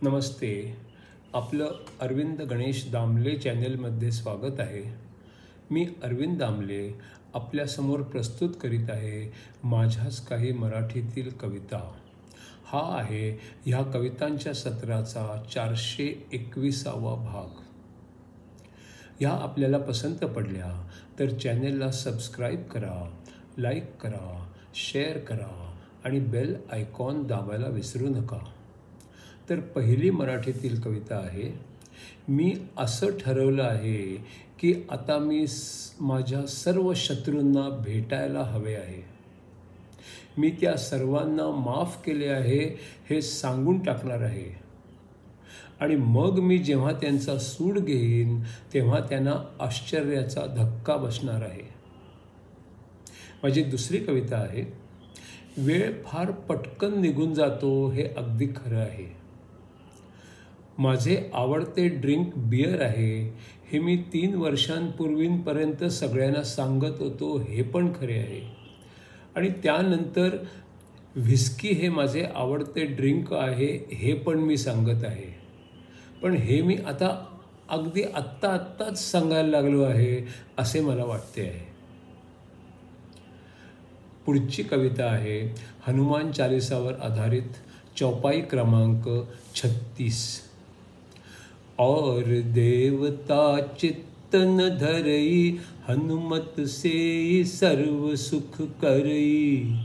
नमस्ते. आपलं अरविंद गणेश दामले चॅनेलमध्ये स्वागत आहे. मी अरविंद दामले आपल्यासमोर प्रस्तुत करीत आहे माझ्याच काही मराठीतील कविता. हा आहे ह्या कवितांच्या सत्राचा 421वा भाग. ह्या आपल्याला पसंत पडल्या तर चॅनेलला सबस्क्राईब करा, लाईक करा, शेअर करा आणि बेल आयकॉन दाबायला विसरू नका. तर पहिली मराठीतील कविता आहे. मी असं ठरवलं आहे की आता मी माझ्या सर्व शत्रूंना भेटायला हवे आहे. मी त्या सर्वांना माफ केले आहे हे सांगून टाकणार आहे. आणि मग मी जेव्हा त्यांचा सूड घेईन तेव्हा त्यांना आश्चर्याचा धक्का बसणार आहे. माझी दुसरी कविता आहे. वेळ फार पटकन निघून जातो हे अगदी खरं आहे. माझे आवडते ड्रिंक बियर आहे हे मी 3 वर्षांपूर्वीपर्यंत सगळ्यांना सांगत होतो हे पण खरे आहे. आणि त्यानंतर व्हिस्की हे माझे आवडते ड्रिंक आहे हे पण मी सांगत आहे. पण हे मी आता अगदी आत्ताच सांगायला लागलो आहे असे मला वाटते आहे. पुढची कविता आहे हनुमान चालीसावर आधारित चौपाई क्रमांक 36. और देवता चित्तन धरई हनुमत से सर्व सुख करई.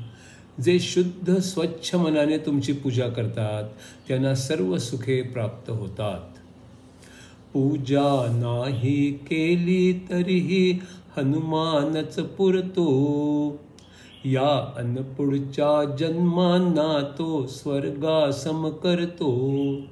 जे शुद्ध स्वच्छ मनाने तुमची पूजा करतात त्यांना सर्व सुखे प्राप्त होतात. पूजा नाही केली तरीही हनुमानच पुरतो. या पुढच्या जन्मांना तो स्वर्गासम करतो.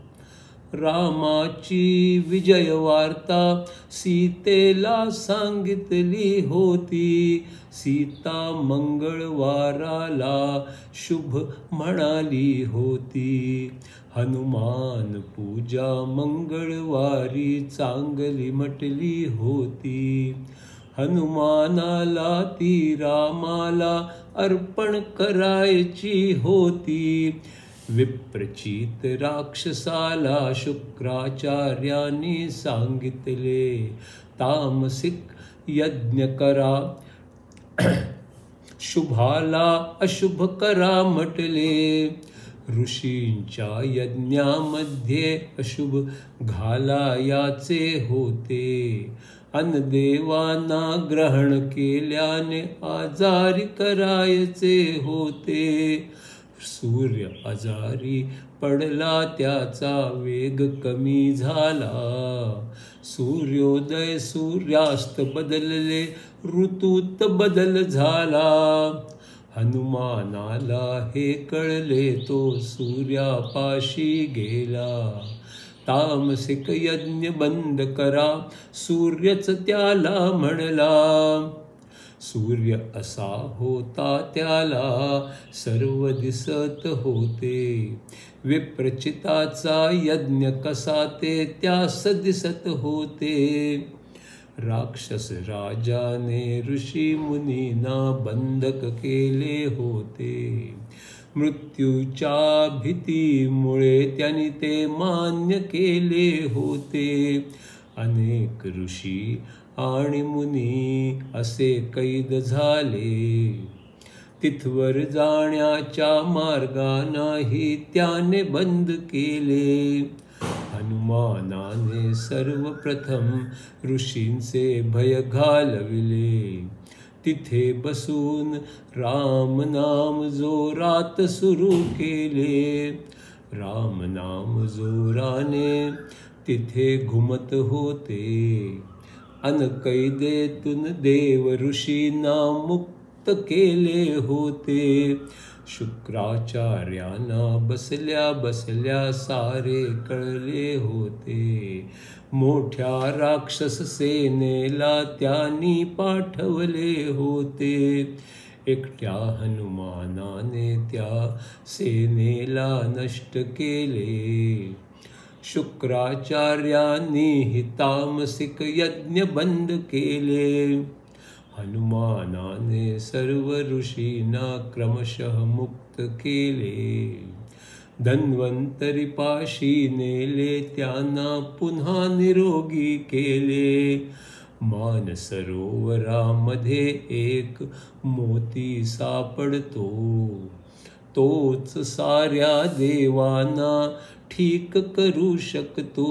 रामाची विजय वार्ता सीतेला सांगितली होती. सीता मंगळवाराला शुभ म्हणाली होती. हनुमान पूजा मंगळवारी चांगली म्हटली होती. हनुमानाला ती रामाला अर्पण करायची होती. विप्रचित राक्षसाला शुक्राचार्यांनी सांगितले तामसिक यज्ञ करा. शुभाला अशुभ करा म्हटले. ऋषींच्या यज्ञामध्ये अशुभ घालायाचे होते. अन देवांना ग्रहण केल्याने आजारी करायचे होते. सूर्य आजारी पडला त्याचा वेग कमी झाला. सूर्योदय सूर्यास्त बदलले ऋतूत बदल झाला. हनुमानाला हे कळले तो सूर्यापाशी गेला. तामसिक यज्ञ बंद करा सूर्यच त्याला म्हणला. सूर्य असा होता त्याला सर्व दिसत होते. विप्रचिताचा यज्ञ कसा ते त्यास दिसत होते. राक्षस राजाने ऋषी मुनींना बंधक केले होते. मृत्यूच्या भीतीमुळे त्यांनी ते मान्य केले होते. अनेक ऋषी आणि मुनी असे कैद झाले. तिथवर जाण्याच्या मार्गांनाही त्याने बंद केले. हनुमानाने सर्वप्रथम ऋषींचे भय घालविले. तिथे बसून राम नाम जोरात सुरू केले. राम नाम जोराने तिथे घुमत होते. अन कैदेतून देव ऋषींना मुक्त केले होते. शुक्राचार्यांना बसल्या बसल्या सारे कळले होते. मोठ्या राक्षस सेनेला त्यांनी पाठवले होते. एकट्या हनुमानाने त्या सेनेला नष्ट केले. शुक्राचार्यांनी तामसिक यज्ञ बंद केले. हनुमानाने सर्व ऋषींना क्रमशः मुक्त केले. धन्वंतरी पाशी नेले, त्यांना पुन्हा निरोगी केले. मानसरोवरामध्ये एक मोती सापडतो, तोच साऱ्या देवांना ठीक करू शकतो.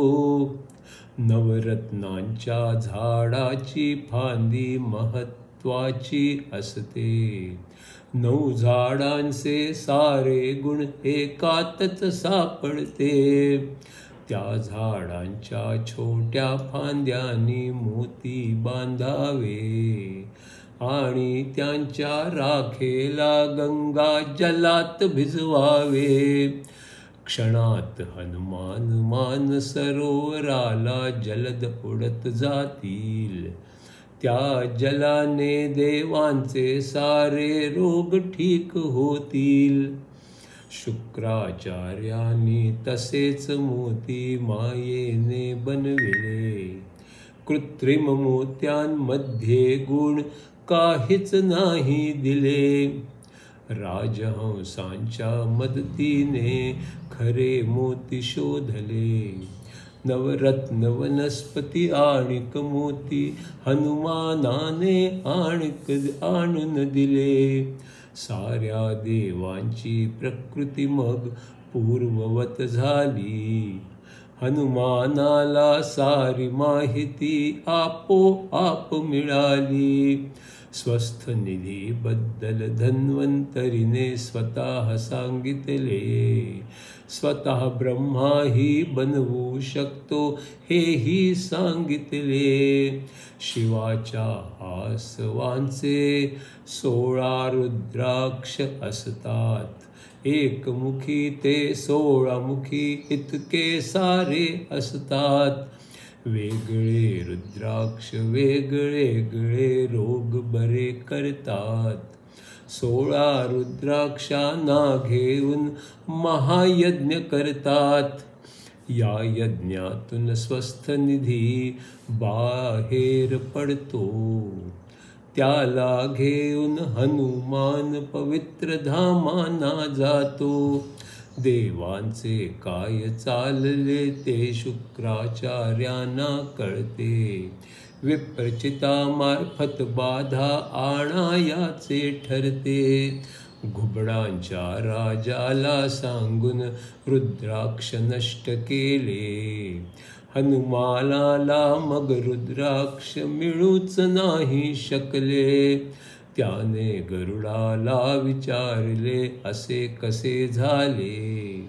नवरत्नांच्या झाडाची फांदी महत्वाची असते. 9 झाडांचे सारे गुण एकातच सापडते. त्या झाडांच्या छोट्या फांद्यांनी मोती बांधावे आणि त्यांच्या राखेला गंगा जलात भिजवावे. क्षणात हनुमान मानसरोवराला जलद उडत जातील. त्या जलाने देवांचे सारे रोग ठीक होतील. शुक्राचार्यांनी तसेच मोती मायेने बनविले. कृत्रिम मोत्यांमध्ये गुण काहीच नाही दिले. राजहंसांच्या मदतीने खरे मोती शोधले. नवरत्न वनस्पती आणिक मोती हनुमानाने आणून दिले. साऱ्या देवांची प्रकृती मग पूर्ववत झाली. हनुमानाला सारी माहिती आपोआप मिळाली. स्वस्थ निधीबद्दल धन्वंतरीने स्वतः सांगितले. स्वतः ब्रह्माही बनवू शकतो हेही सांगितले. शिवाच्या आसवांचे 16 रुद्राक्ष असतात. एकमुखी ते 16 मुखी इतके सारे असतात. वेगळे रुद्राक्ष वेगळे रोग बरे करतात. 16 रुद्राक्षांना घेऊन महायज्ञ करतात. या यज्ञातून स्वस्थ निधी बाहेर पडतो. त्याला घेऊन हनुमान पवित्र धामांना जातो. देवांचे काय चालले ते शुक्राचार्यांना कळते. विप्रचितामार्फत बाधा आणायाचे ठरते. घुबडांच्या राजाला सांगून रुद्राक्ष नष्ट केले. हनुमानाला मग रुद्राक्ष मिळूच नाही शकले. त्याने गरुडाला विचारले, असे कसे झाले?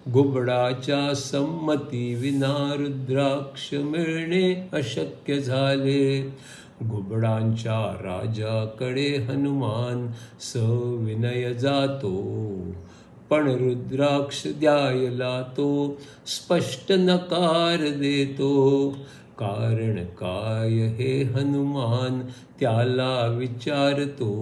घुबडाच्या संमतीविना रुद्राक्ष मिळणे अशक्य झाले. घुबडांच्या राजाकडे हनुमान सविनय जातो. पण रुद्राक्ष द्यायला तो स्पष्ट नकार देतो. कारण काय हे हनुमान त्याला विचारतो.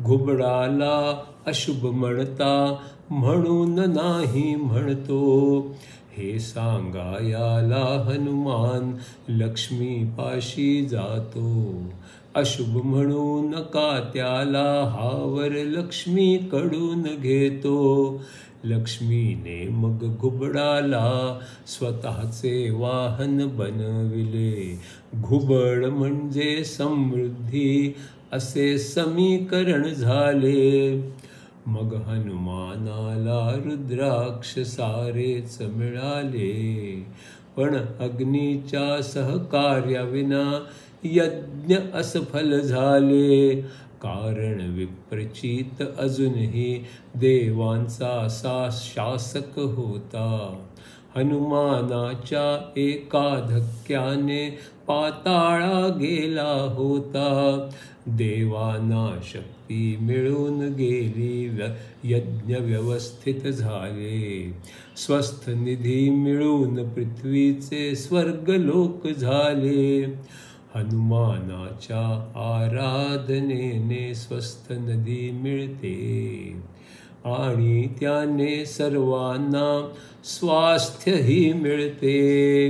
घुबडाला अशुभ म्हणता म्हणून नाही म्हणतो. हे सांगायाला हनुमान लक्ष्मीपाशी जातो. अशुभ म्हणू नका त्याला हावर लक्ष्मीकडून घेतो. लक्ष्मीने मग घुबडाला स्वतःचे वाहन बनविले. घुबड म्हणजे समृद्धी असे समीकरण झाले. मग हनुमानाला रुद्राक्ष सारेच मिळाले. पण अग्नीच्या सहकार्याविना यज्ञ असफल झाले. कारण विप्रचित अजूनही देवांचा शासक होता. हनुमानाच्या एका धक्क्याने पाताळा गेला होता. देवांना शक्ती मिळून गेली. यज्ञ व्यवस्थित झाले. स्वस्थ निधी मिळून पृथ्वीचे स्वर्गलोक झाले. हनुमानाच्या आराधनेने स्वस्थ नदी मिळते आणि त्याने सर्वांना स्वास्थ्यही मिळते.